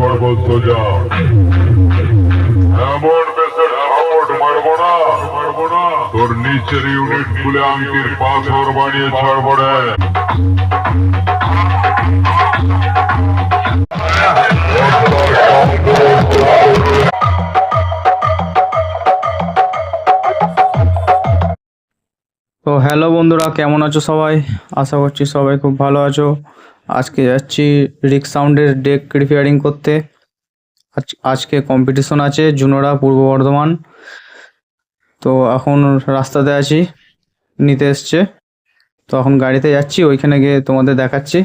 করবো সোজা। এমন বেসের সাপোর্ট মারবো না, তোর নিচের ইউনিট খুলে আংটির পাথর বানিয়ে ছাড়বো রে। তো হ্যালো বন্ধুরা, কেমন আছো সবাই? আশা করছি সবাই খুব ভালো আছো। আজকে যাচ্ছি রিক সাউন্ডের ডেক রিপেয়ারিং করতে। আজকে কম্পিটিশন আছে জুনোরা পূর্ব বর্ধমান। তো এখন রাস্তাতে আছি, নিতে এসছে। তো এখন গাড়িতে যাচ্ছি, ওইখানে গিয়ে তোমাদের দেখাচ্ছি।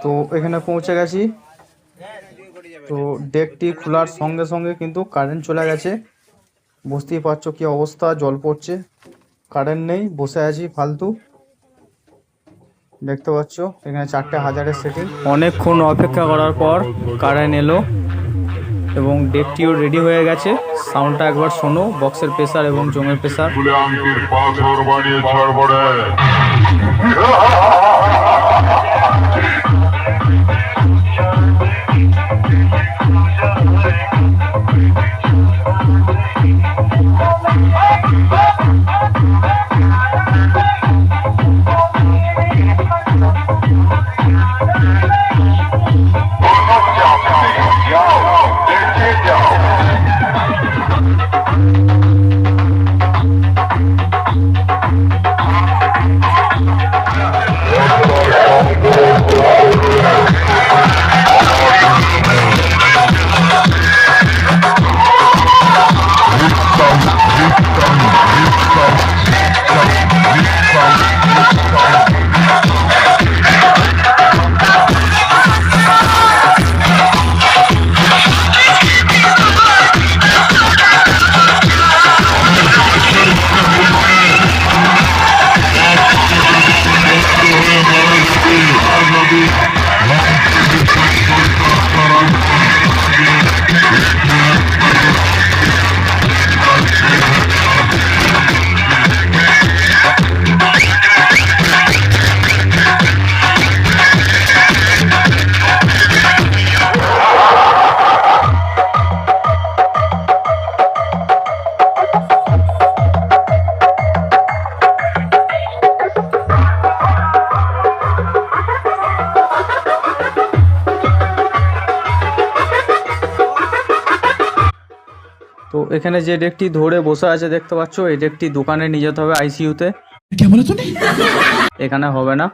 তো এখানে পৌঁছে গেছি। তো ডেকটি খোলার সঙ্গে সঙ্গে কিন্তু কারেন্ট চলে গেছে। বুঝতেই পারছো কি অবস্থা, জল পড়ছে। কারেন্ট নেই, বসে আছি ফালতু। দেখতে পাচ্ছ এখানে 4টে হাজারের সেটিং। অনেকক্ষণ অপেক্ষা করার পর কারেন্ট এলো এবং ডেকটিও রেডি হয়ে গেছে। সাউন্ডটা একবার শোনো, বক্সের প্রেসার এবং জমের প্রেসার। খুলে আংটির পাথর বানিয়ে ছাড়বো রে। তো এখানে যে ডেকটি ধরে বসে আছে দেখতে পাচ্ছ, এই ডেকটি দোকানে নিয়ে যেতে হবে আইসিইউতে। এখানে হবে না।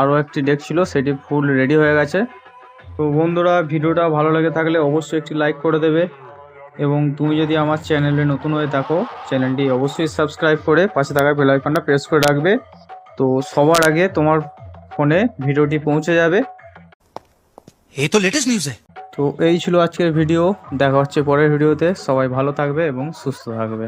আরও একটি ডেক ছিল, সেটি ফুল রেডি হয়ে গেছে। তো বন্ধুরা, ভিডিওটা ভালো লেগে থাকলে অবশ্যই একটি লাইক করে দেবে এবং তুমি যদি আমার চ্যানেলে নতুন হয়ে থাকো, চ্যানেলটি অবশ্যই সাবস্ক্রাইব করে পাশে থাকা বেল আইকনটা প্রেস করে রাখবে। তো সবার আগে তোমার ফোনে ভিডিওটি পৌঁছে যাবে। এই তো লেটেস্ট নিউজ। তো এই ছিল আজকের ভিডিও। দেখা হচ্ছে পরের ভিডিওতে। সবাই ভালো থাকবে এবং সুস্থ থাকবে।